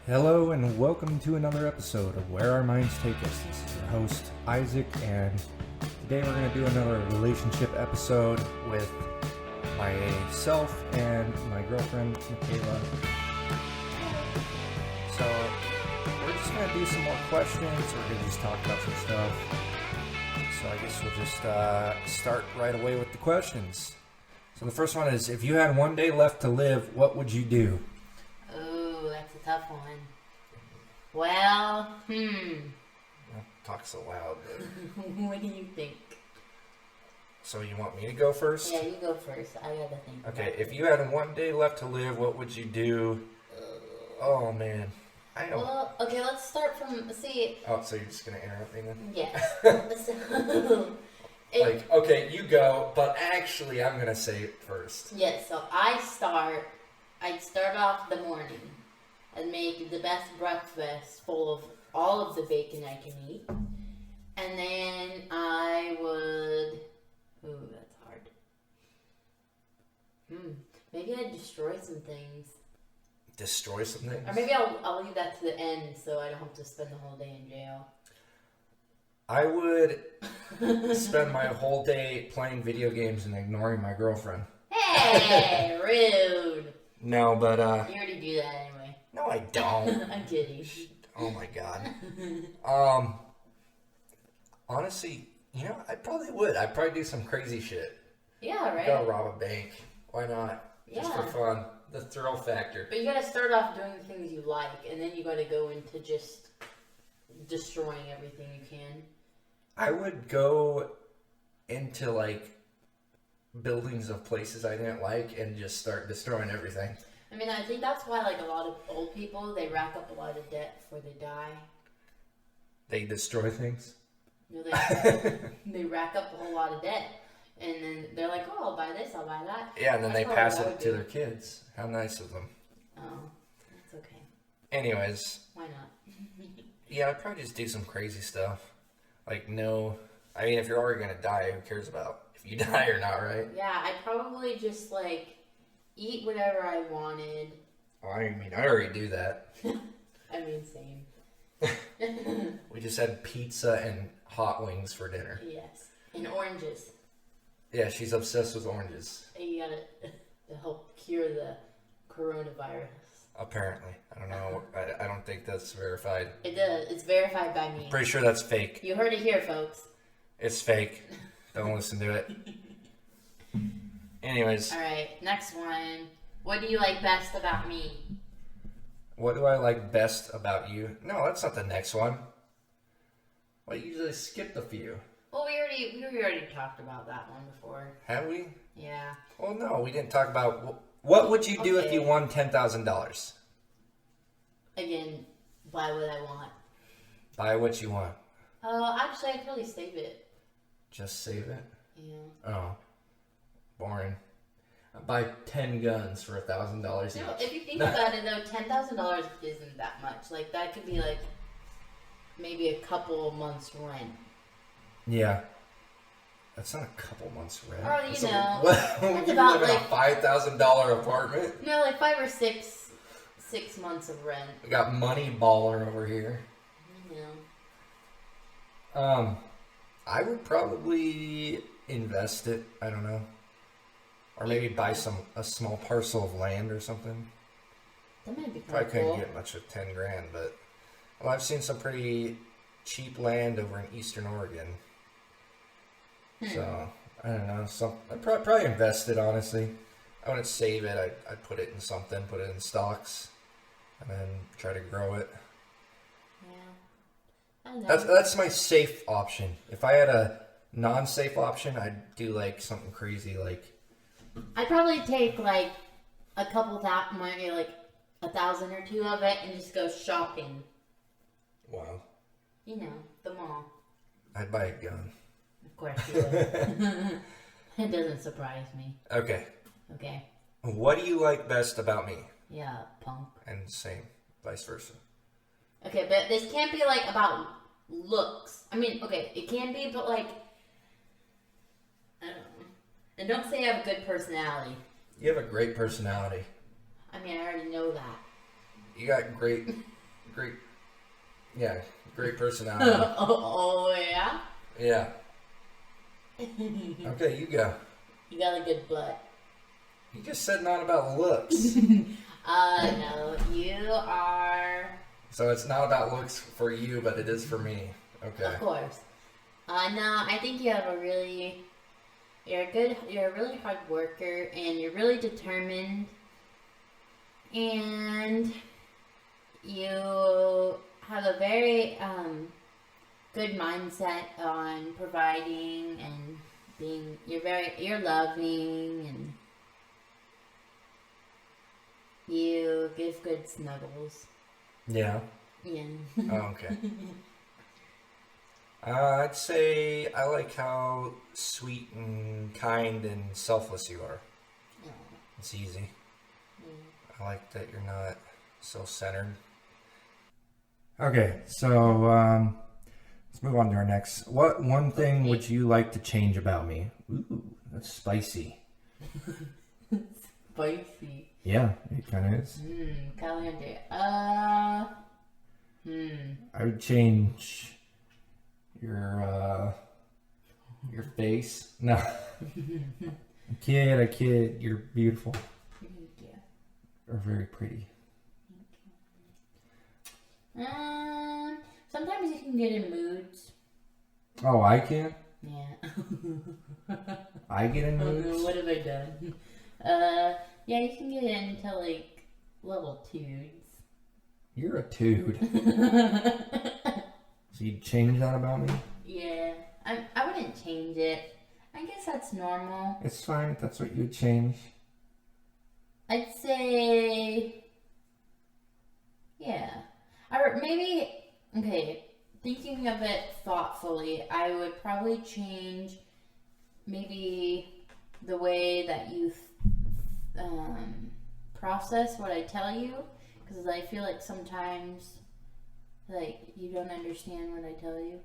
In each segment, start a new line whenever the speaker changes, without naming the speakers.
Hello and welcome to another episode of Where Our Minds Take Us. This is your host, Isaac, and today we're going to do another relationship episode with myself and my girlfriend, Mckayla. So, we're just going to do some more questions, we're going to just talk about some stuff. So I guess we'll just start right away with the questions. So the first one is, if you had one day left to live, what would you do?
Oh, that's a tough one. Well,
Don't talk so loud. But...
what do you think?
So you want me to go first?
Yeah, you go first. I gotta think.
Okay, if you had one day left to live, what would you do? Oh man, I don't.
Well, okay, let's start from. See.
Oh, so you're just gonna interrupt me then?
Yeah.
Like, okay, you go, but actually, I'm gonna say it first.
Yes. So I'd start off the morning. I'd make the best breakfast full of all of the bacon I can eat, and then I would. Ooh, that's hard. Maybe I'd destroy some things.
Destroy some things?
Or maybe I'll leave that to the end so I don't have to spend the whole day in jail.
I would spend my whole day playing video games and ignoring my girlfriend.
Hey, rude.
No, but
You already do that anyway.
no, I don't.
I'm kidding.
Oh my god. Honestly, I probably would. I'd probably do some crazy shit.
Yeah, right?
Go rob a bank. Why not? Just
Yeah.
for fun. The thrill factor.
But you gotta start off doing the things you like, and then you gotta go into just destroying everything you can.
I would go into, buildings of places I didn't like and just start destroying everything.
I mean, I think that's why, a lot of old people, they rack up a lot of debt before they die.
They destroy things?
They rack up a whole lot of debt. And then they're like, oh, I'll buy this, I'll buy that.
Yeah, and then
That's
they pass
what I
it
would
to
do.
their kids. How nice of them.
Oh, that's okay.
Anyways,
Why not?
yeah, I'd probably just do some crazy stuff. If you're already going to die, who cares about if you die or not, right?
Yeah, I'd probably just, eat whatever I wanted.
Oh, I already do that.
I mean, same.
We just had pizza and hot wings for dinner.
Yes. And oranges.
Yeah, she's obsessed with oranges.
You gotta to help cure the coronavirus.
Apparently. I don't know. I don't think that's verified.
It does. It's verified by me.
Pretty sure that's fake.
You heard it here, folks.
It's fake. Don't listen to it. Anyways.
Alright, next one. What do you like best about me?
What do I like best about you? No, that's not the next one. Well, you usually skipped a few.
Well, we already talked about that one before.
Have we?
Yeah.
Well, no, we didn't talk about... What would you do if you won $10,000?
Again, buy what I want.
Buy what you want.
Actually, I'd probably save it.
Just save it?
Yeah.
Oh. Boring. I'd buy 10 guns for $1,000 each.
No, if you think about it, though, $10,000 isn't that much. That could be, maybe a couple months' rent.
Yeah. That's not a couple months rent.
Or,
That's
it's
you
about,
live in a $5,000 apartment?
No, 5 or 6 months of rent.
We got money baller over here.
Yeah.
I would probably invest it. I don't know. Or maybe buy a small parcel of land or something.
That might be
Probably
cool.
couldn't get much with 10 grand, but I've seen some pretty cheap land over in Eastern Oregon. So, I don't know. I'd probably invest it, honestly. I wouldn't save it. I'd put it in something, put it in stocks, and then try to grow it.
Yeah. I know.
That's my safe option. If I had a non-safe option, I'd do something crazy
I'd probably take a couple thousand, maybe 1,000 or 2 of it, and just go shopping.
Wow.
The mall.
I'd buy a gun.
Of course you would. It doesn't surprise me.
Okay.
Okay.
What do you like best about me?
Yeah, punk.
And same, vice versa.
Okay, but this can't be about looks. I mean, okay, it can be, but I don't know. And don't say I have a good personality.
You have a great personality.
I mean, I already know that.
You got great great. Yeah, great personality.
Oh yeah.
Yeah. Okay, you go.
You got a good butt.
You just said not about looks.
No, you are.
So it's not about looks for you, but it is for me. Okay.
Of course. No, I think you have you're a really hard worker, and you're really determined, and you have a very, good mindset on providing and you're loving, and you give good snuggles.
Yeah.
Yeah.
Oh, okay. I'd say I like how sweet and kind and selfless you are.
Oh.
It's easy.
Yeah.
I like that you're not self-centered. Okay, so let's move on to our next. What one thing would you like to change about me? Ooh, that's spicy.
Spicy.
Yeah, it kind of is.
Caliente.
I would change your face. No. I kid. You're beautiful.
Thank you.
Or very pretty.
Sometimes you can get in moods.
Oh, I can?
Yeah.
I get in moods?
What have I done? Yeah, you can get into like little tudes.
You're a dude. So you'd change that about me?
Yeah, I wouldn't change it. I guess that's normal.
It's fine if that's what you would change.
I'd say, yeah. Or maybe, okay, thinking of it thoughtfully, I would probably change maybe the way that you process what I tell you, because I feel like sometimes, like, you don't understand what I tell you.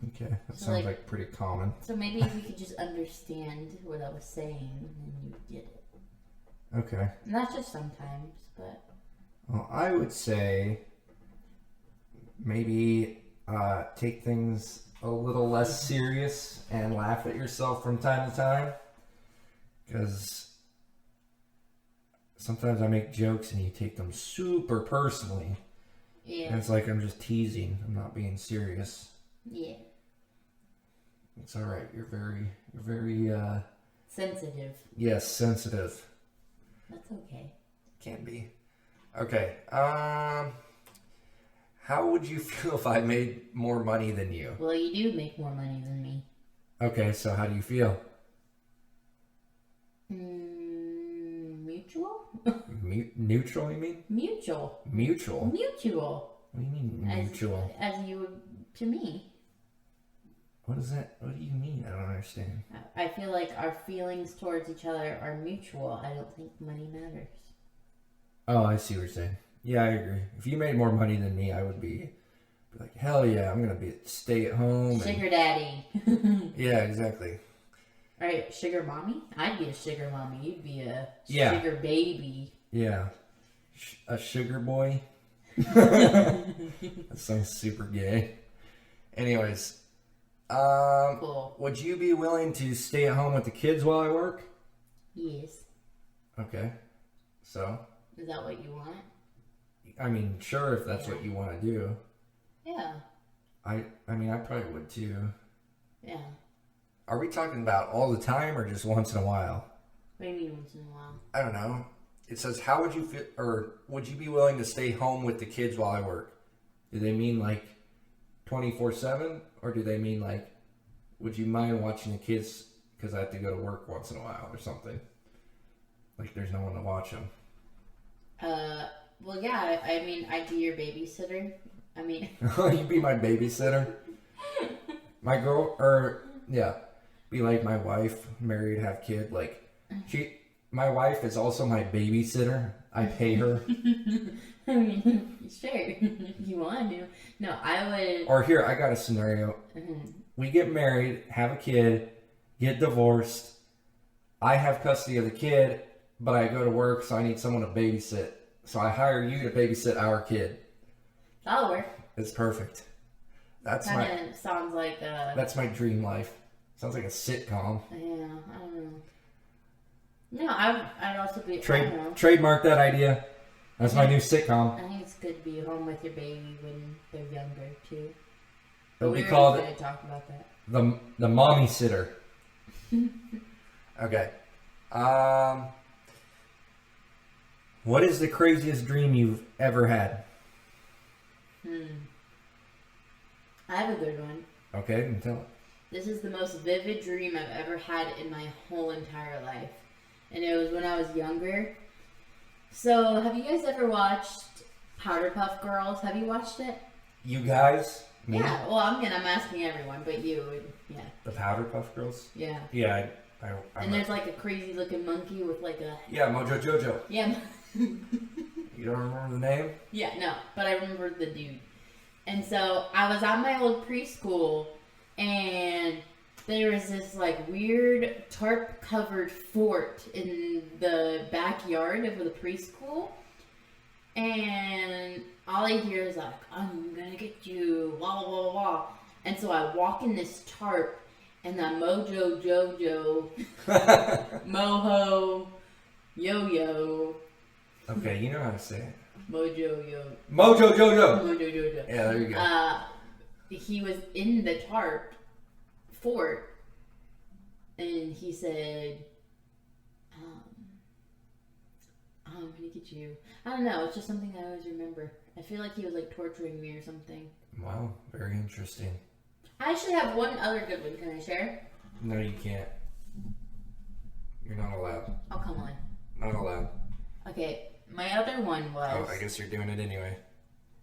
Okay, that
So,
sounds like pretty common.
So maybe if you could just understand what I was saying, and then you'd get it.
Okay.
Not just sometimes, but...
Well, I would say maybe take things a little less serious and laugh at yourself from time to time. Because sometimes I make jokes and you take them super personally.
Yeah.
And it's like I'm just teasing. I'm not being serious.
Yeah.
It's all right. You're very
Sensitive.
yes, sensitive.
That's okay.
Can be. Okay. How would you feel if I made more money than you?
Well, you do make more money than me.
Okay, so how do you feel?
Mutual?
Neutral, you mean?
Mutual.
Mutual?
Mutual.
What do you mean mutual?
As you would to me.
What is that? What do you mean? I don't understand.
I feel like our feelings towards each other are mutual. I don't think money matters.
Oh, I see what you're saying. Yeah, I agree. If you made more money than me, I would be like, hell yeah, I'm gonna stay at home.
Sugar daddy.
Yeah, exactly.
Alright, sugar mommy? I'd be a sugar mommy. You'd be a
sugar
baby.
Yeah. A sugar boy. That sounds super gay. Anyways,
Cool.
would you be willing to stay at home with the kids while I work?
Yes.
Okay. So?
Is that what you want?
I mean, sure, if that's what you want to do.
Yeah.
I mean, I probably would too.
Yeah.
Are we talking about all the time or just once in a while?
What do you mean once in a while?
I don't know. It says, how would you feel, or would you be willing to stay home with the kids while I work? Do they mean like 24/7? Or do they mean like, would you mind watching the kids because I have to go to work once in a while or something? Like there's no one to watch them.
Well, yeah, I mean, I'd be your babysitter. I mean...
You'd be my babysitter? My girl, be like my wife, married, have kid, like, my wife is also my babysitter. I pay her.
I mean, sure, if you want to. No, I would...
Or here, I got a scenario.
Mm-hmm.
We get married, have a kid, get divorced. I have custody of the kid, but I go to work, so I need someone to babysit. So I hire you to babysit our kid.
That'll work.
It's perfect. That's
Kind of sounds like
That's my dream life. Sounds like a sitcom.
Yeah, I don't know. No, I'd also be... I don't know.
Trademark that idea. That's my new sitcom.
I think it's good to be home with your baby when they're younger, too.
It'll be
We're
called
going to talk about that.
the mommy sitter. Okay. What is the craziest dream you've ever had?
I have a good one.
Okay, you can tell it.
This is the most vivid dream I've ever had in my whole entire life. And it was when I was younger. So, have you guys ever watched Powderpuff Girls? Have you watched it?
You guys? Me?
Yeah, well, I'm asking everyone, but you, yeah.
The Powderpuff Girls?
Yeah.
Yeah,
and there's like a crazy looking monkey with like a...
Yeah, Mojo Jojo.
Yeah.
You don't remember the name?
Yeah, no, but I remember the dude. And so I was at my old preschool, and there was this like weird tarp covered fort in the backyard of the preschool. And all I hear is like, I'm gonna get you, blah, blah, blah, blah. And so I walk in this tarp, and that Mojo Jojo, Moho, Yo-Yo.
Okay, you know how to say it.
Mojo
Jojo.
Jojo.
Yeah, there you go.
He was in the tarp fort, and he said, I'm gonna get you. I don't know, it's just something I always remember. I feel like he was like torturing me or something.
Wow, very interesting.
I actually have one other good one. Can I share?
No, you can't. You're not allowed.
Oh, come on.
Not allowed.
Okay, my other one was...
Oh, I guess you're doing it anyway.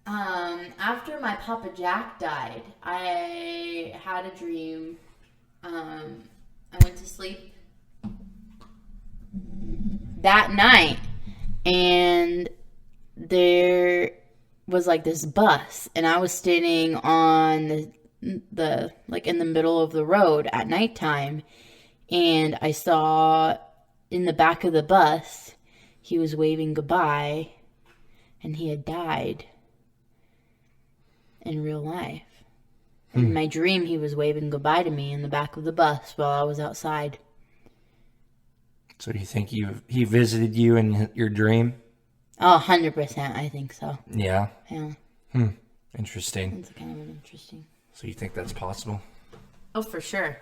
After my Papa Jack died, I had a dream. I went to sleep that night, and there was like this bus, and I was standing on the like in the middle of the road at nighttime, and I saw in the back of the bus he was waving goodbye, and he had died in real life. In my dream, he was waving goodbye to me in the back of the bus while I was outside.
So do you think he visited you in your dream?
Oh, 100%, I think so.
Yeah.
Yeah.
Interesting.
It's kind of interesting.
So you think that's possible?
Oh, for sure.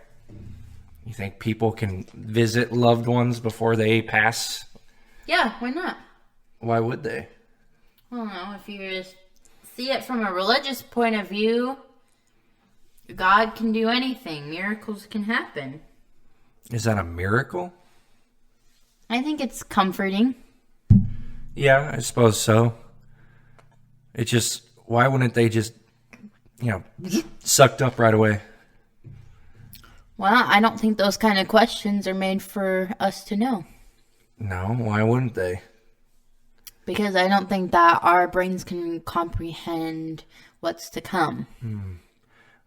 You think people can visit loved ones before they pass?
Yeah, why not?
Why would they?
I don't know, if you just see it from a religious point of view, God can do anything. Miracles can happen.
Is that a miracle?
I think it's comforting.
Yeah, I suppose so. It's just, why wouldn't they just, sucked up right away?
Well, I don't think those kind of questions are made for us to know.
No, why wouldn't they?
Because I don't think that our brains can comprehend what's to come.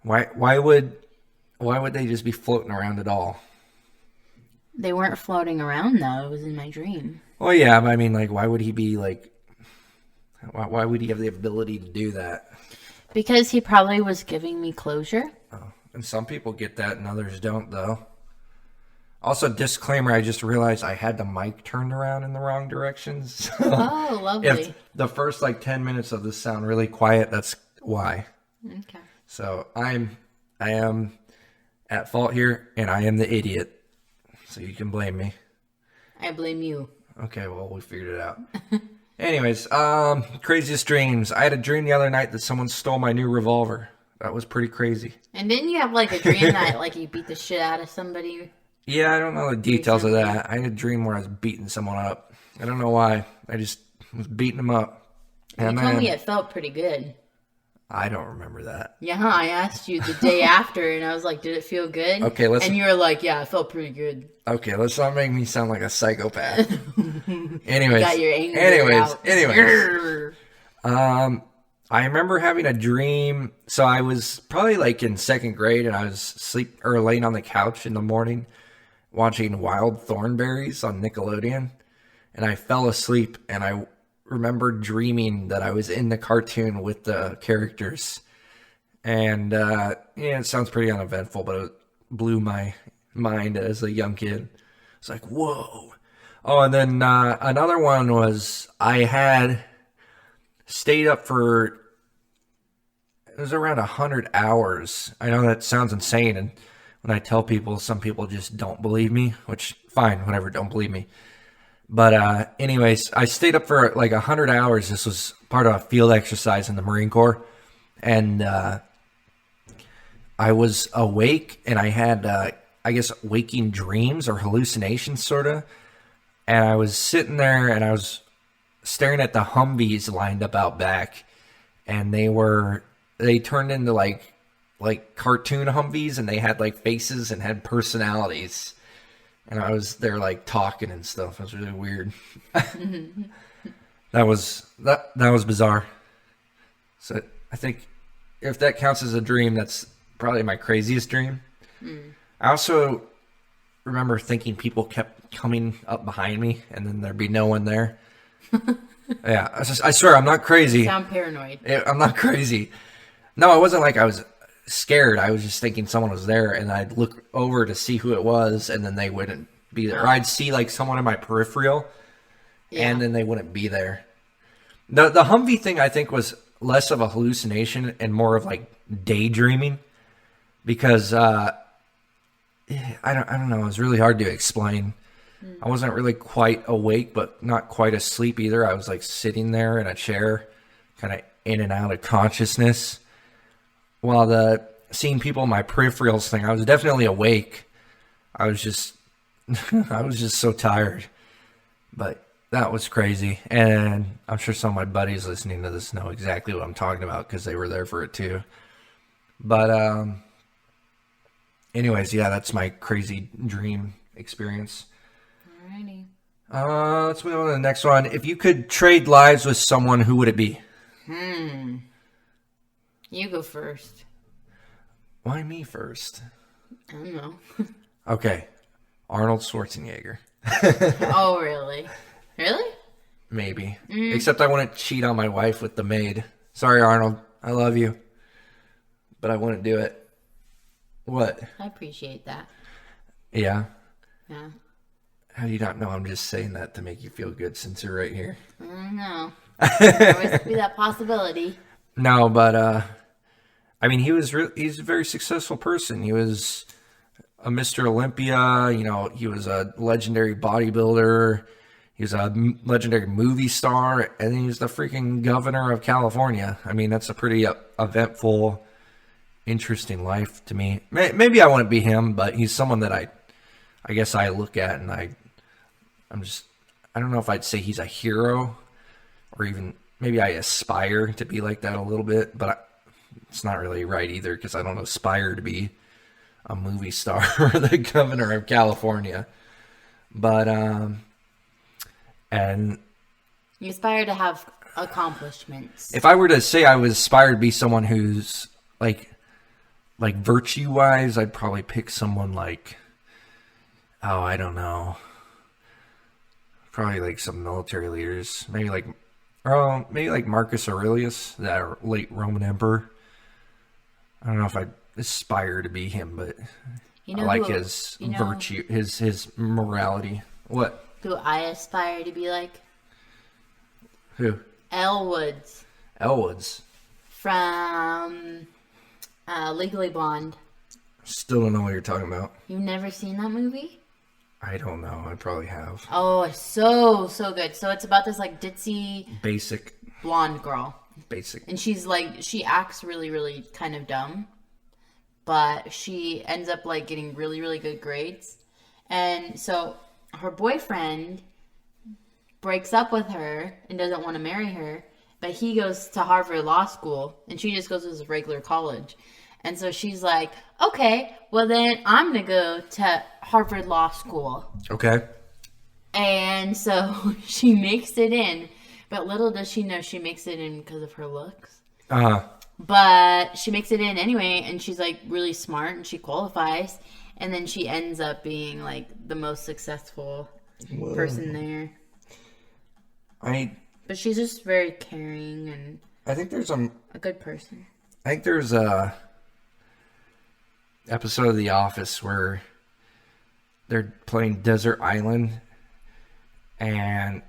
Why would they just be floating around at all?
They weren't floating around, though. It was in my dream.
Well, yeah, but I mean, why would he be, why would he have the ability to do that?
Because he probably was giving me closure.
Oh, and some people get that and others don't, though. Also, disclaimer, I just realized I had the mic turned around in the wrong direction. So
Oh, lovely.
if the first, 10 minutes of this sound really quiet, that's why.
Okay.
So I am at fault here, and I am the idiot. So you can blame me.
I blame you.
Okay, well, we figured it out. Anyways, craziest dreams. I had a dream the other night that someone stole my new revolver. That was pretty crazy.
And didn't you have, a dream that, you beat the shit out of somebody?
Yeah, I don't know the details of that. I had a dream where I was beating someone up. I don't know why. I just was beating them up.
And you told me it felt pretty good.
I don't remember that.
Yeah, I asked you the day after, and I was like, did it feel good?
Okay,
And you were like, yeah, it felt pretty good.
Okay, let's not make me sound like a psychopath. Anyways.
Got your anger out.
Anyways. I remember having a dream. So I was probably in second grade, and I was laying on the couch in the morning watching Wild Thornberrys on Nickelodeon. And I fell asleep, and remember dreaming that I was in the cartoon with the characters. And, yeah, it sounds pretty uneventful, but it blew my mind as a young kid. It's like, whoa. Oh, and then another one was I had stayed up for, it was around 100 hours. I know that sounds insane, and when I tell people, some people just don't believe me, which, fine, whatever, don't believe me. But anyways, I stayed up for like 100 hours. This was part of a field exercise in the Marine Corps. And I was awake, and I had, I guess, waking dreams or hallucinations, sort of. And I was sitting there, and I was staring at the Humvees lined up out back. And they turned into like cartoon Humvees, and they had like faces and had personalities. And I was there like talking and stuff. It was really weird. That was bizarre. So I think if that counts as a dream, that's probably my craziest dream. I also remember thinking people kept coming up behind me, and then there'd be no one there. Yeah, I swear I'm not crazy.
You sound paranoid.
I'm not crazy. No, it wasn't like I was scared. I was just thinking someone was there, and I'd look over to see who it was, and then they wouldn't be there. Or I'd see like someone in my peripheral, and then they wouldn't be there. The Humvee thing, I think, was less of a hallucination and more of like daydreaming, because I don't know. It was really hard to explain. I wasn't really quite awake, but not quite asleep either. I was like sitting there in a chair, kind of in and out of consciousness. While the seeing people in my peripherals thing, I was definitely awake. I was just so tired. But that was crazy. And I'm sure some of my buddies listening to this know exactly what I'm talking about because they were there for it too. But anyways, yeah, that's my crazy dream experience.
Alrighty.
Let's move on to the next one. If you could trade lives with someone, who would it be?
You go first.
Why me first?
I don't know.
Okay. Arnold Schwarzenegger.
Oh, really? Really?
Maybe. Except I wouldn't cheat on my wife with the maid. Sorry, Arnold. I love you. But I wouldn't do it. What?
I appreciate that.
Yeah?
Yeah.
How do you not know I'm just saying that to make you feel good since you're right here?
I don't know. There always be that possibility.
No, but I mean, he's a very successful person. He was a Mr. Olympia. You know, he was a legendary bodybuilder. He was a legendary movie star, and he was the freaking governor of California. I mean, that's a pretty eventful, interesting life to me. Maybe I wouldn't be him, but he's someone that I guess I look at, and I don't know if I'd say he's a hero, or even maybe I aspire to be like that a little bit, but it's not really right either, because I don't aspire to be a movie star or the governor of California. But and
You aspire to have accomplishments.
if I were to say I would aspire to be someone who's like virtue wise, I'd probably pick someone like, oh, I don't know, probably like some military leaders, maybe like Marcus Aurelius, that late Roman emperor. I don't know if I'd aspire to be him, but I like his virtue, his morality. What?
Who I aspire to be like?
Who?
Elle Woods.
Elle Woods.
From Legally Blonde.
Still don't know what you're talking about.
You've never seen that movie?
I don't know. I probably have.
Oh, it's so good. So it's about this like ditzy
Basic.
blonde girl.
Basic.
And she's like, she acts really, really kind of dumb. But she ends up like getting really, really good grades. And so her boyfriend breaks up with her and doesn't want to marry her. But he goes to Harvard Law School and she just goes to this regular college. And so she's like, okay, well then I'm going to go to Harvard Law School.
Okay.
And so she makes it in. But little does she know she makes it in because of her looks.
Uh-huh.
But she makes it in anyway, and she's like really smart, and she qualifies, and then she ends up being like the most successful person there. But she's just very caring and
I think there's
a good person.
I think there's a episode of The Office where they're playing Desert Island, and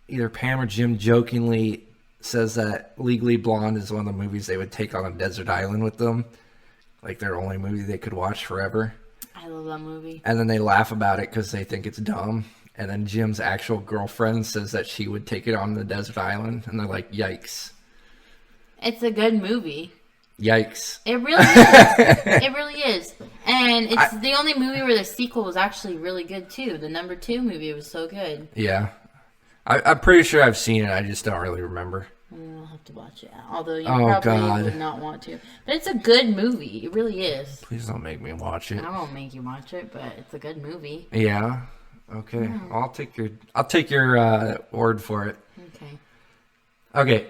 either Pam or Jim jokingly says that Legally Blonde is one of the movies they would take on a desert island with them, like their only movie they could watch forever.
I love that movie.
And then they laugh about it because they think it's dumb. And then Jim's actual girlfriend says that she would take it on the desert island, and they're like, "Yikes!"
It's a good movie.
Yikes!
It really is. It really is. And it's the only movie where the sequel was actually really good too. The number 2 movie was so good.
Yeah, I'm pretty sure I've seen it. I just don't really remember.
I'll have to watch it. Although you probably would not want to. But it's a good movie. It really is.
Please don't make me watch it.
I won't make you watch it, but it's a good movie.
Yeah. Okay. Yeah. I'll take your word for it. Okay.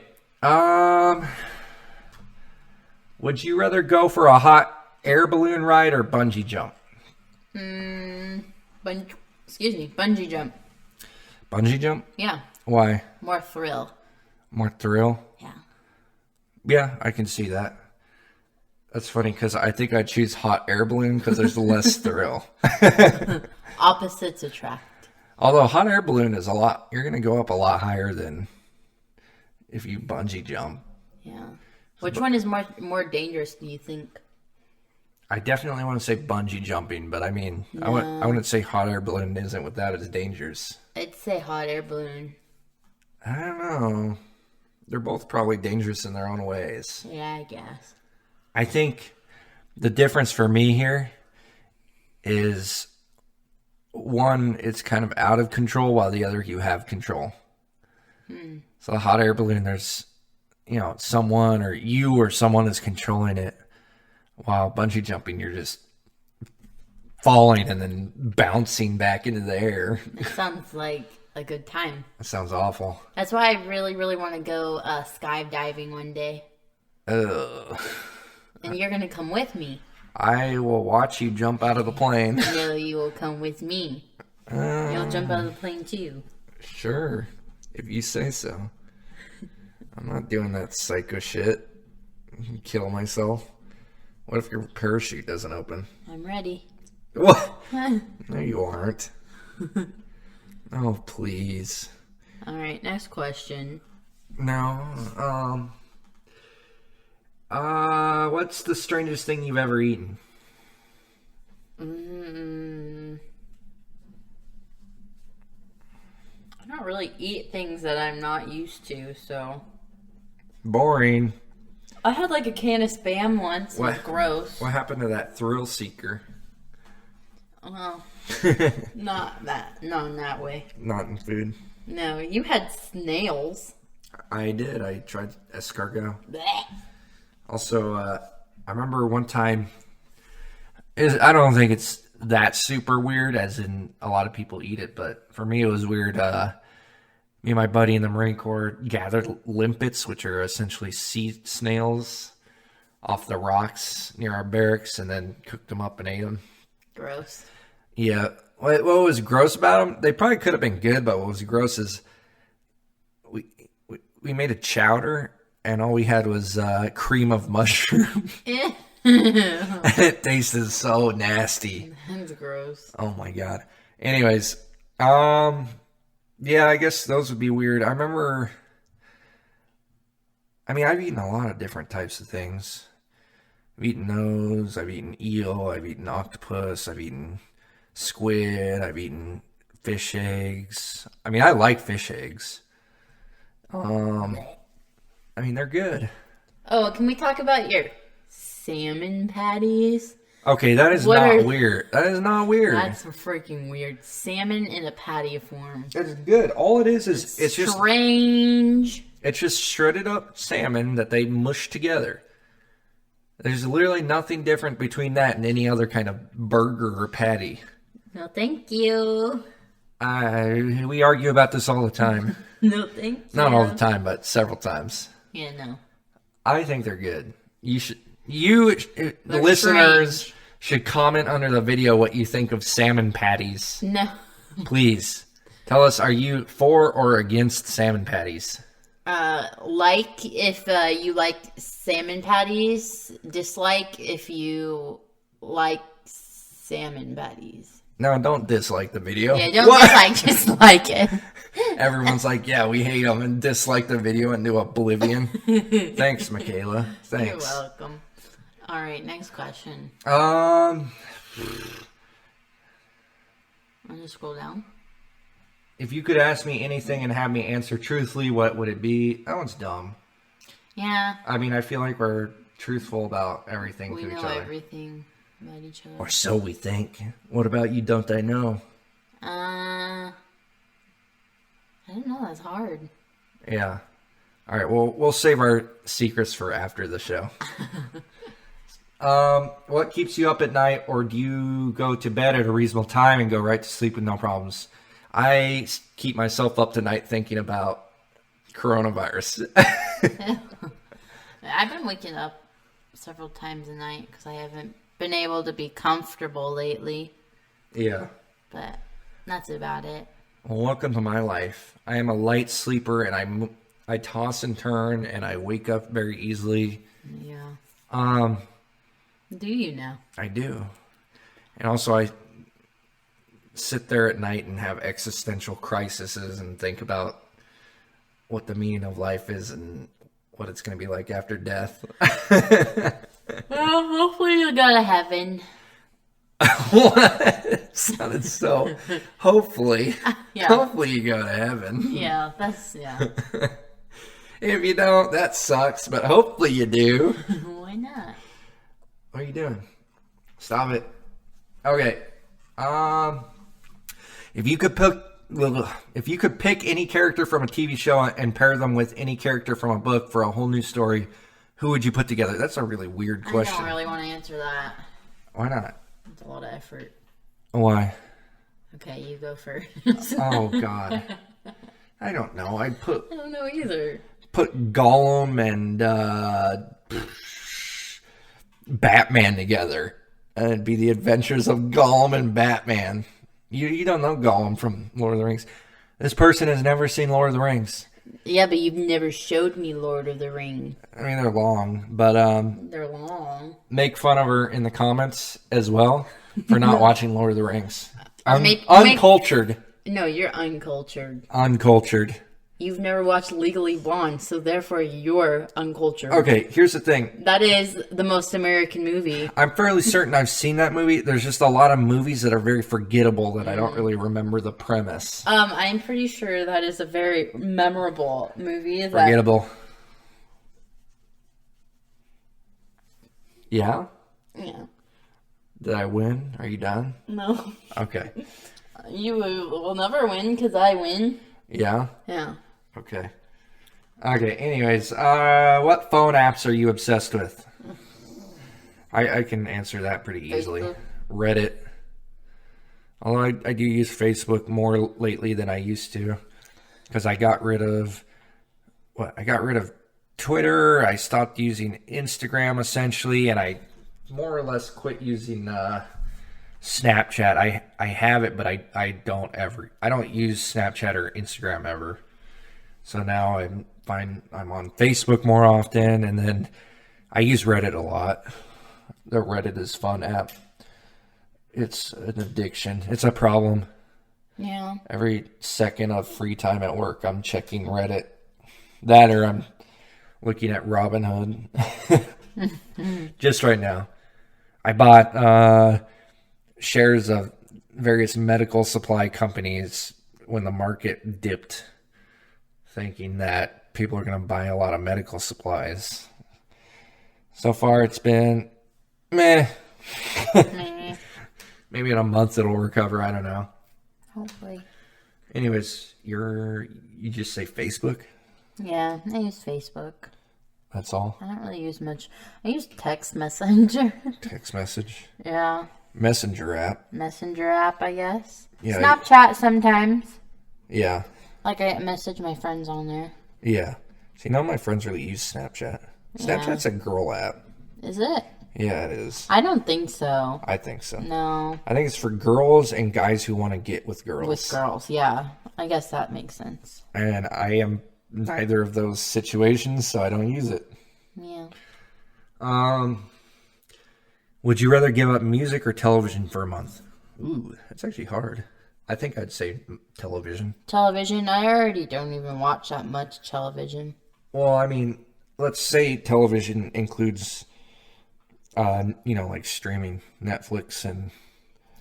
Would you rather go for a hot air balloon ride or bungee jump?
Bungee jump.
Bungee jump?
Yeah.
Why?
More thrill.
More thrill?
Yeah.
Yeah, I can see that. That's funny because I think I'd choose hot air balloon because there's less thrill.
Opposites attract.
Although hot air balloon is you're going to go up a lot higher than if you bungee jump.
Yeah. Which one is more dangerous, do you think?
I definitely want to say bungee jumping, but I mean, no. I wouldn't say hot air balloon isn't without its dangers.
I'd say hot air balloon.
I don't know. They're both probably dangerous in their own ways.
Yeah, I guess.
I think the difference for me here is one, it's kind of out of control, while the other, you have control. So the hot air balloon, there's, someone or you or someone is controlling it, while bungee jumping, you're just falling and then bouncing back into the air.
It sounds like a good time.
That sounds awful.
That's why I really, really want to go skydiving one day.
Ugh.
And you're going to come with me.
I will watch you jump out of the plane.
No, you will come with me. You'll jump out of the plane too.
Sure. If you say so. I'm not doing that psycho shit. Kill myself. What if your parachute doesn't open?
I'm ready.
What? No, you aren't. Oh, please.
All right, next question.
No. What's the strangest thing you've ever eaten?
I don't really eat things that I'm not used to, so.
Boring.
I had like a can of Spam once. It was gross.
What happened to that thrill seeker?
Well, not in that way.
Not in food.
No, you had snails.
I did. I tried escargot.
Blech.
Also, I remember one time, I don't think it's that super weird, as in a lot of people eat it, but for me it was weird. Me and my buddy in the Marine Corps gathered limpets, which are essentially sea snails, off the rocks near our barracks, and then cooked them up and ate them.
Gross.
Yeah. What was gross about them? They probably could have been good, but what was gross is we made a chowder, and all we had was cream of mushroom. And it tasted so nasty.
That's gross.
Oh my god. Anyways, yeah, I guess those would be weird. I've eaten a lot of different types of things. I've eaten those, I've eaten eel, I've eaten octopus, I've eaten squid, I've eaten fish eggs. I like fish eggs. They're good.
Oh, can we talk about your salmon patties?
Okay, that is not weird. That is not weird.
That's freaking weird. Salmon in a patty form.
It's good. All it is it's just
strange.
It's just shredded up salmon that they mush together. There's literally nothing different between that and any other kind of burger or patty.
No, thank you.
We argue about this all the time.
No, thank you.
Not all the time, but several times.
Yeah, no.
I think they're good. The listeners should comment under the video what you think of salmon patties.
No.
Please. Tell us, are you for or against salmon patties?
Like if you like salmon patties. Dislike if you like salmon patties.
No, don't dislike the video.
Yeah, don't dislike, just like it.
Everyone's like, yeah, we hate them, and dislike the video into oblivion. Thanks, Mckayla. Thanks.
You're welcome. All right, next question.
I'll
just scroll down.
If you could ask me anything and have me answer truthfully, what would it be? That one's dumb.
Yeah.
I mean, I feel like we're truthful about everything to each other.
We know everything about each other.
Or so we think. What about you? Don't I know?
I don't know. That's hard.
Yeah. All right. Well, we'll save our secrets for after the show. What keeps you up at night, or do you go to bed at a reasonable time and go right to sleep with no problems? I keep myself up tonight thinking about coronavirus.
I've been waking up several times a night because I haven't been able to be comfortable lately.
Yeah.
But that's about it.
Well, welcome to my life. I am a light sleeper, and I toss and turn, and I wake up very easily.
Yeah. Do you know?
I do. And also, I sit there at night and have existential crises and think about what the meaning of life is and what it's going to be like after death.
Well, hopefully you'll go to heaven.
What? It sounded so... Hopefully.
Yeah.
Hopefully you go to heaven.
Yeah, yeah.
If you don't, that sucks, but hopefully you do.
Why not?
What are you doing? Stop it. Okay. If you could pick any character from a TV show and pair them with any character from a book for a whole new story, who would you put together? That's a really weird question.
I don't really want to answer that.
Why not?
It's a lot of effort.
Why?
Okay, you go first.
Oh, God. I don't know.
I don't know either.
Put Gollum and Batman together. And it'd be the adventures of Gollum and Batman. You don't know Gollum from Lord of the Rings. This person has never seen Lord of the Rings.
Yeah, but you've never showed me Lord of the Rings.
I mean, they're long, but
they're long.
Make fun of her in the comments as well for not watching Lord of the Rings. Uncultured.
No, you're uncultured.
Uncultured.
You've never watched Legally Blonde, so therefore you're uncultured.
Okay, here's the thing.
That is the most American movie.
I'm fairly certain I've seen that movie. There's just a lot of movies that are very forgettable that I don't really remember the premise.
I'm pretty sure that is a very memorable movie.
Forgettable. Yeah?
Yeah.
Did I win? Are you done?
No.
Okay.
You will never win because I win.
Yeah?
Yeah.
Okay. Okay, anyways, what phone apps are you obsessed with? I can answer that pretty easily.
Facebook.
Reddit. Although I do use Facebook more lately than I used to. Because I got rid of... I got rid of Twitter. I stopped using Instagram, essentially. And I more or less quit using Snapchat. I have it, but I don't use Snapchat or Instagram ever. So now I'm on Facebook more often, and then I use Reddit a lot. The Reddit is a fun app. It's an addiction. It's a problem.
Yeah.
Every second of free time at work, I'm checking Reddit. That or I'm looking at Robinhood. Just right now. I bought shares of various medical supply companies when the market dipped, thinking that people are going to buy a lot of medical supplies. So far, it's been meh. Maybe in a month it'll recover. I don't know.
Hopefully.
Anyways, you just say Facebook?
Yeah, I use Facebook.
That's all?
I don't really use much. I use text messenger.
Text message?
Yeah.
Messenger app?
Messenger app, I guess.
Yeah.
Snapchat sometimes.
Yeah.
Like I message my friends on there.
Yeah. See, none of my friends really use Snapchat. Snapchat's a girl app.
Is it?
Yeah, it is.
I don't think so.
I think so.
No.
I think it's for girls and guys who want to get with girls.
With girls, yeah. I guess that makes sense.
And I am neither of those situations, so I don't use it.
Yeah.
Would you rather give up music or television for a month? Ooh, that's actually hard. I think I'd say television.
Television, I already don't even watch that much television.
Well, I mean, let's say television includes, like streaming, Netflix, and...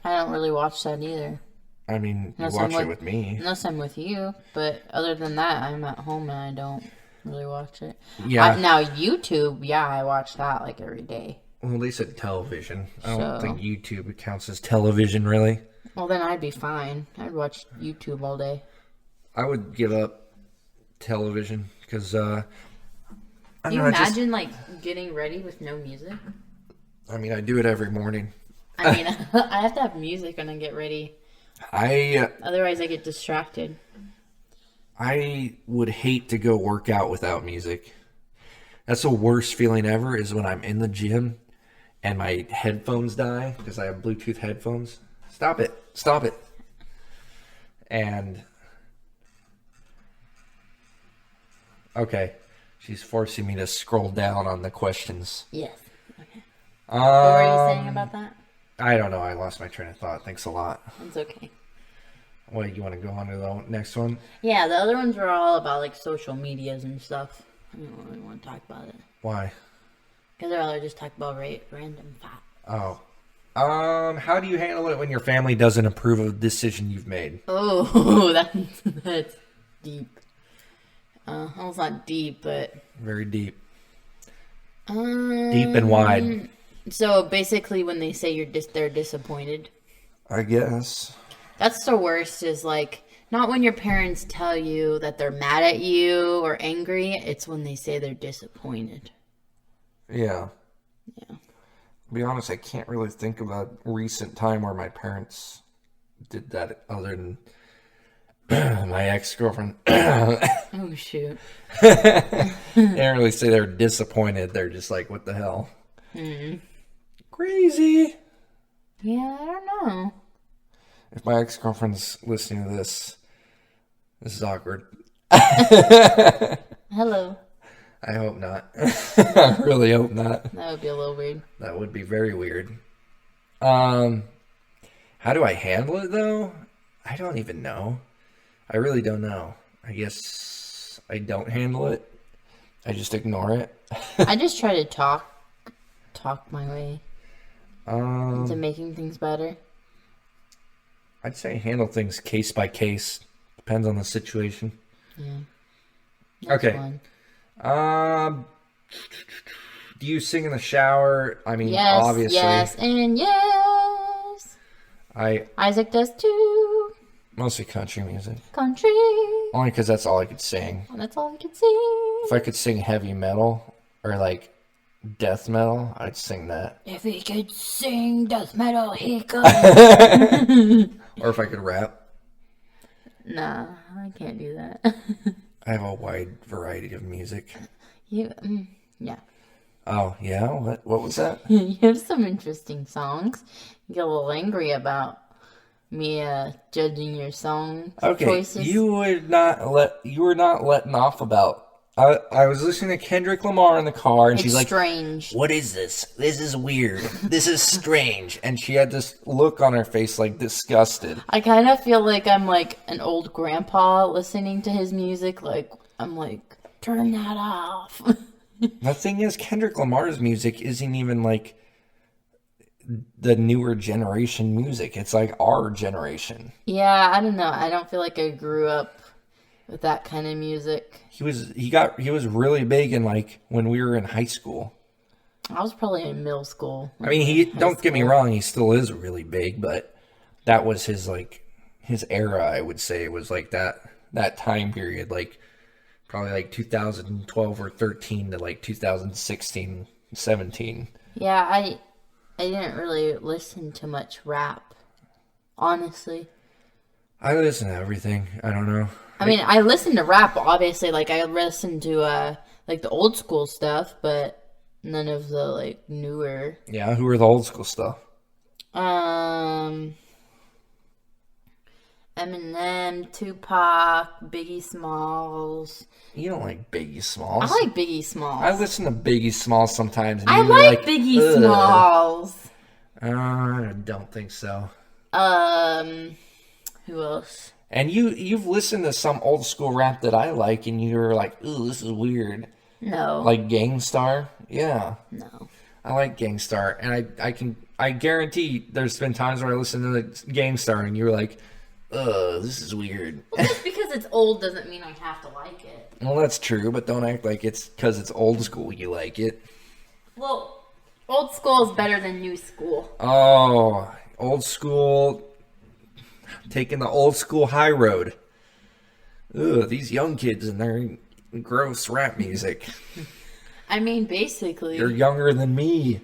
I don't really watch that either.
I mean, you watch it with me.
Unless I'm with you. But other than that, I'm at home and I don't really watch it.
Yeah.
Now, YouTube, yeah, I watch that like every day.
Well, they said television. I don't think YouTube counts as television, really.
Well, then I'd be fine. I'd watch YouTube all day.
I would give up television because,
Can you imagine, getting ready with no music?
I mean, I do it every morning.
I mean, I have to have music when I get ready. Otherwise, I get distracted.
I would hate to go work out without music. That's the worst feeling ever is when I'm in the gym and my headphones die because I have Bluetooth headphones. Stop it. And... Okay. She's forcing me to scroll down on the questions.
Yes. Okay. What were you saying about that?
I don't know. I lost my train of thought. Thanks a lot.
It's okay.
What, you want to go on to the next one?
Yeah, the other ones were all about, social medias and stuff. I don't really want to talk about it.
Why?
Because I'd rather just talk about random fat.
Oh. How do you handle it when your family doesn't approve of a decision you've made?
Oh, that's deep. Well, it's not deep, but...
Very deep. Deep and wide.
So, basically, when they say they're disappointed.
I guess.
That's the worst, is, not when your parents tell you that they're mad at you or angry. It's when they say they're disappointed.
Yeah.
Yeah.
To be honest, I can't really think of a recent time where my parents did that other than my ex-girlfriend.
Oh, shoot.
They don't really say they're disappointed. They're just like, what the hell? Crazy.
Yeah, I don't know.
If my ex-girlfriend's listening to this is awkward.
Hello.
I hope not. I really hope not.
That would be a little weird.
That would be very weird. How do I handle it, though? I don't even know. I really don't know. I guess I don't handle it. I just ignore it.
I just try to talk my way into making things better.
I'd say handle things case by case. Depends on the situation.
Yeah. That's
okay.
Fun.
Do you sing in the shower? I mean,
yes,
obviously.
Yes, and yes. Isaac does too.
Mostly country music.
Country.
Only because that's all I could sing.
And that's all I could sing.
If I could sing heavy metal or death metal, I'd sing that.
If he could sing death metal, he could.
Or if I could rap.
Nah, I can't do that.
I have a wide variety of music.
Yeah.
Oh, yeah? What was that?
You have some interesting songs. You get a little angry about me judging your song choices.
You were not letting off about. I was listening to Kendrick Lamar in the car, and she's like,
strange.
What is this? This is weird. This is strange. And she had this look on her face disgusted.
I kind of feel like I'm an old grandpa listening to his music. I'm turn that off.
The thing is, Kendrick Lamar's music isn't even the newer generation music. It's our generation.
Yeah, I don't know. I don't feel like I grew up with that kind of music.
He was really big in when we were in high school.
I was probably in middle school.
I mean, don't get me wrong, he still is really big, but that was his his era, I would say. It was that time period, probably 2012 or 13 to 2016, 17.
Yeah, I didn't really listen to much rap, honestly.
I listen to everything. I don't know.
I mean, I listen to rap, obviously. I listen to, the old school stuff, but None of the like newer.
Yeah, who are the old school stuff?
Eminem, Tupac, Biggie Smalls.
You don't like Biggie Smalls.
I like Biggie Smalls.
I listen to Biggie Smalls sometimes. And
I
you're
like Biggie
ugh.
Smalls.
I don't think so.
Who else?
And you've listened to some old school rap that I like, and you're like, ooh, this is weird.
No.
Like Gangstar? Yeah.
No.
I like Gangstar, and I guarantee there's been times where I listen to the Gangstar, and you're like, ugh, this is weird.
Well, just because it's old doesn't mean I have to like it.
Well, that's true, but don't act like it's because it's old school you like it.
Well, old school is better than new school.
Oh, old school, taking the old school high road. Ugh, these young kids and their gross rap music.
I mean, basically.
You're younger than me.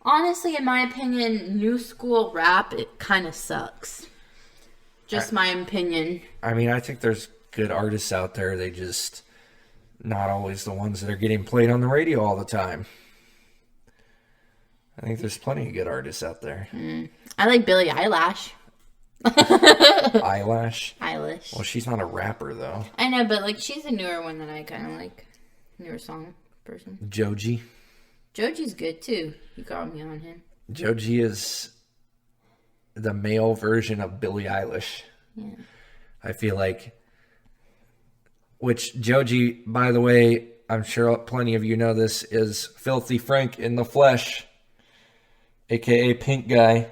Honestly, in my opinion, new school rap, it kind of sucks. Just my opinion.
I mean, I think there's good artists out there. They just not always the ones that are getting played on the radio all the time. I think there's plenty of good artists out there.
I like Billie Eilish.
Eilish? Well, she's not a rapper, though.
I know, but like she's a newer one that I kind of like. Newer song person.
Joji?
Joji's good, too. You got me on him.
Joji is the male version of Billie Eilish.
Yeah.
I feel like. Which Joji, by the way, I'm sure plenty of you know this, is Filthy Frank in the flesh. A.K.A. Pink Guy.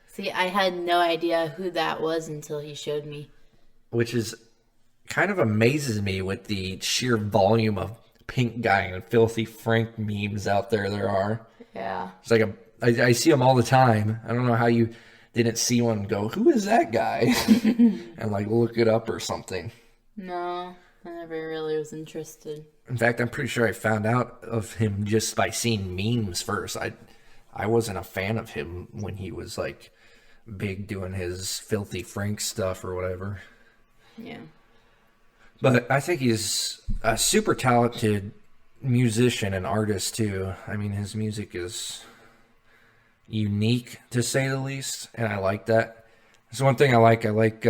See, I had no idea who that was until he showed me.
Which is kind of amazes me with the sheer volume of Pink Guy and Filthy Frank memes out there are.
Yeah.
It's like I see them all the time. I don't know how you didn't see one and go, who is that guy? And like look it up or something.
No, I never really was interested.
In fact, I'm pretty sure I found out of him just by seeing memes first. I wasn't a fan of him when he was like big doing his Filthy Frank stuff or whatever.
Yeah.
But I think he's a super talented musician and artist too. I mean, his music is unique to say the least, and I like that. That's one thing I like. I like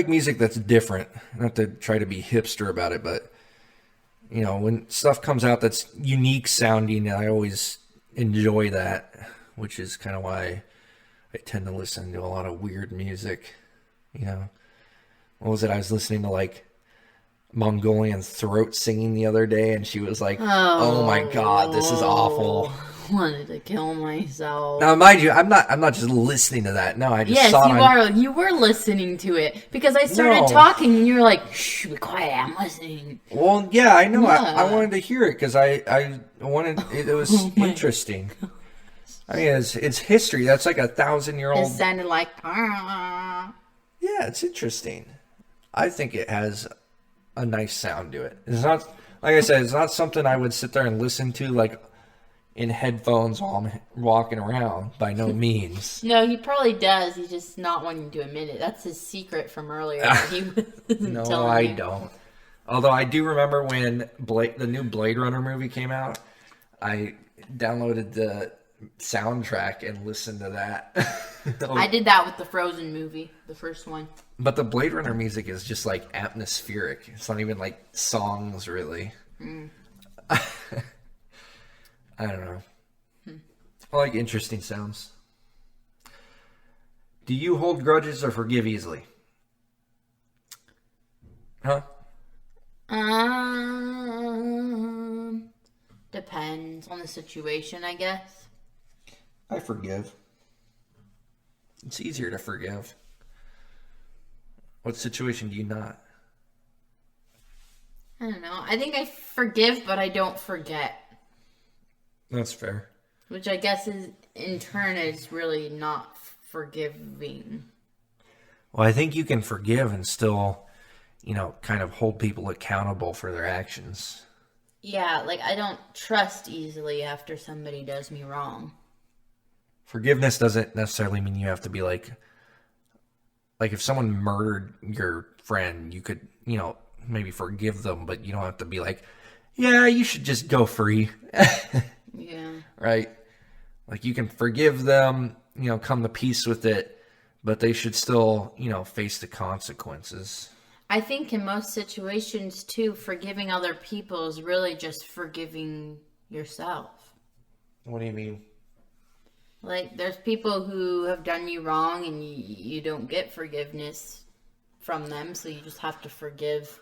music that's different. Not to try to be hipster about it, but you know, when stuff comes out that's unique sounding, I always enjoy that, which is kind of why I tend to listen to a lot of weird music. You know, what was it? I was listening to like Mongolian throat singing the other day, and she was like, "Oh my god, this is awful."
Wanted to kill myself.
Now, mind you, I'm not just listening to that. No, I just saw
you are. You were listening to it because I started talking, and you were like, "Shh, be quiet. I'm listening."
Well, yeah, I know. Yeah. I wanted to hear it because I wanted. It was interesting. I mean, it's history. That's like 1,000-year-old.
It sounded like. Ah.
Yeah, it's interesting. I think it has a nice sound to it. It's not, like I said, it's not something I would sit there and listen to like in headphones while I'm walking around, by no means.
No, he probably does. He's just not wanting to admit it. That's his secret from earlier. He
No, I don't. Although I do remember when the new Blade Runner movie came out, I downloaded the soundtrack and listened to that.
I did that with the Frozen movie, the first one.
But the Blade Runner music is just like atmospheric. It's not even like songs, really. I don't know. I like interesting sounds. Do you hold grudges or forgive easily? Huh?
Depends on the situation, I guess.
I forgive. It's easier to forgive. What situation do you not?
I don't know. I think I forgive, but I don't forget.
That's fair.
Which I guess is, in turn, is really not forgiving.
Well, I think you can forgive and still, you know, kind of hold people accountable for their actions.
Yeah, like I don't trust easily after somebody does me wrong.
Forgiveness doesn't necessarily mean you have to be like if someone murdered your friend, you could, you know, maybe forgive them, but you don't have to be like, yeah, you should just go free.
Yeah.
Right? Like, you can forgive them, come to peace with it, but they should still, face the consequences.
I think in most situations, too, forgiving other people is really just forgiving yourself.
What do you mean?
Like, there's people who have done you wrong and you don't get forgiveness from them, so you just have to forgive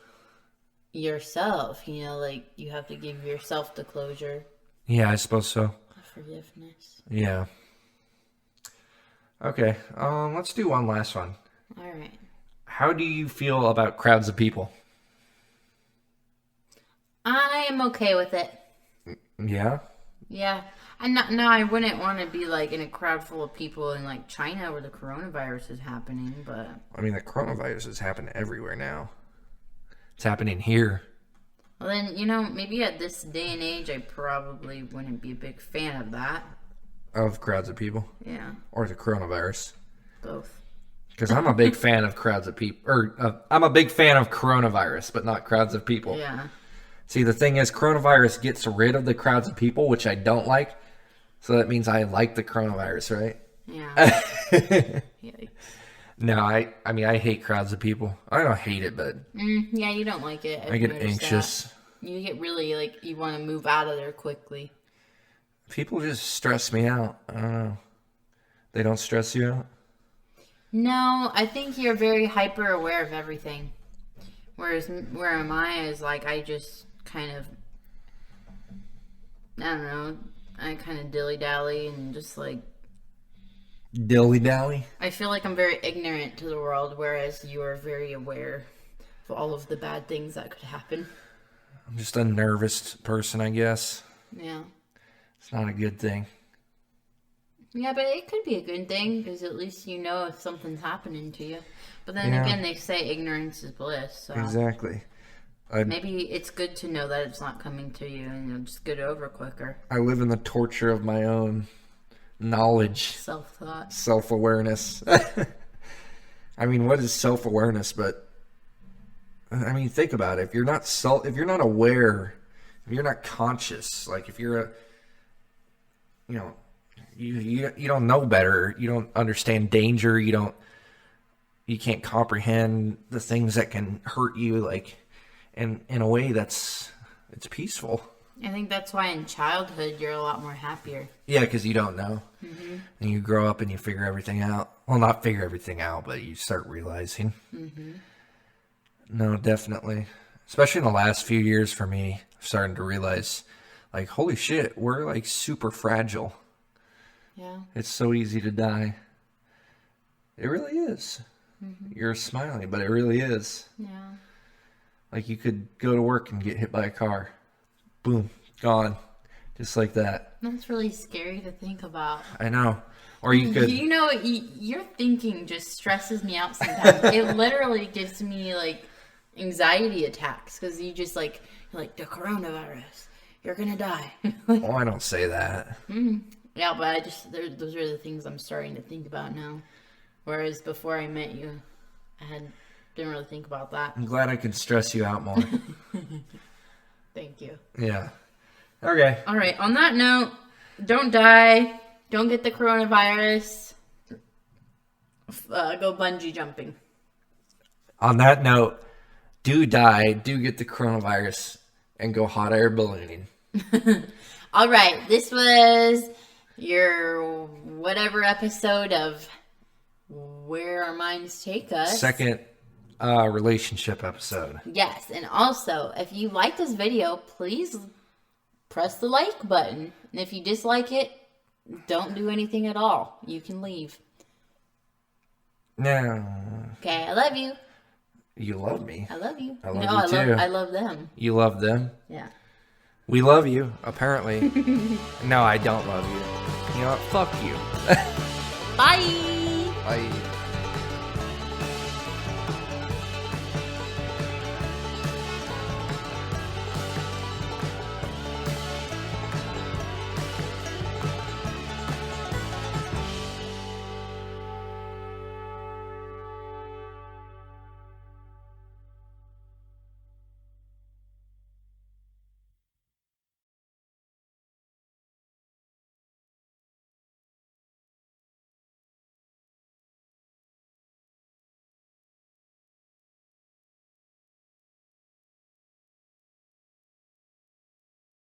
yourself. Like, you have to give yourself the closure.
Yeah, I suppose so.
Forgiveness.
Yeah. Okay, let's do one last one.
All right.
How do you feel about crowds of people?
I am okay with it.
Yeah?
Yeah. I wouldn't want to be like in a crowd full of people in like China where the coronavirus is happening, but
I mean, the coronavirus is happening everywhere now. It's happening here.
well then, maybe at this day and age I probably wouldn't be a big fan of that.
Of crowds of people?
Yeah.
Or the coronavirus?
Both.
Because I'm a big fan of crowds of people. I'm a big fan of coronavirus, but not crowds of people.
Yeah.
See, the thing is, coronavirus gets rid of the crowds of people, which I don't like. So that means I like the coronavirus, right?
Yeah. Yikes.
No, I hate crowds of people. I don't hate it, but
Yeah, you don't like it.
I get anxious.
That. You get really you want to move out of there quickly.
People just stress me out. I don't know. They don't stress you out?
No, I think you're very hyper aware of everything. Whereas where I is like I just kind of, I don't know, I kind of dilly-dally and just like...
Dilly-dally?
I feel like I'm very ignorant to the world, whereas you are very aware of all of the bad things that could happen.
I'm just a nervous person, I guess.
Yeah.
It's not a good thing.
Yeah, but it could be a good thing, because at least you know if something's happening to you. But then again, they say ignorance is bliss. So
exactly.
Maybe it's good to know that it's not coming to you, and you'll just get it over quicker.
I live in the torture of my own knowledge.
Self-thought.
Self-awareness. I mean, what is self-awareness? But, I mean, think about it. If you're not aware, if you're not conscious, like if you're you don't know better, you don't understand danger, you can't comprehend the things that can hurt you, like, and in a way it's peaceful.
I think that's why in childhood you're a lot more happier.
Yeah, because you don't know. Mm-hmm. And you grow up and you figure everything out. Well, not figure everything out, but you start realizing. Mm-hmm. No, definitely. Especially in the last few years for me, starting to realize, like, holy shit, we're like super fragile.
Yeah.
It's so easy to die. It really is. Mm-hmm. You're smiling, but it really is.
Yeah.
Like, you could go to work and get hit by a car. Boom. Gone. Just like that.
That's really scary to think about.
I know. Or you could...
your thinking just stresses me out sometimes. It literally gives me, like, anxiety attacks. Because you just, like, you're like, the coronavirus. You're gonna die.
Oh, I don't say that.
Mm-hmm. Yeah, but those are the things I'm starting to think about now. Whereas before I met you, didn't really think about that.
I'm glad I could stress you out more.
Thank you.
Yeah. Okay.
All right. On that note, don't die. Don't get the coronavirus. Go bungee jumping.
On that note, do die, do get the coronavirus, and go hot air ballooning.
All right. This was your whatever episode of Where Our Minds Take Us.
Second relationship episode.
Yes, and also, if you like this video, please press the like button. And if you dislike it, don't do anything at all. You can leave.
No.
Okay, I love you.
You love me.
I love you.
I love you too.
I love them.
You love them?
Yeah.
We love you, apparently. No, I don't love you. You know what? Fuck you.
Bye.
Bye.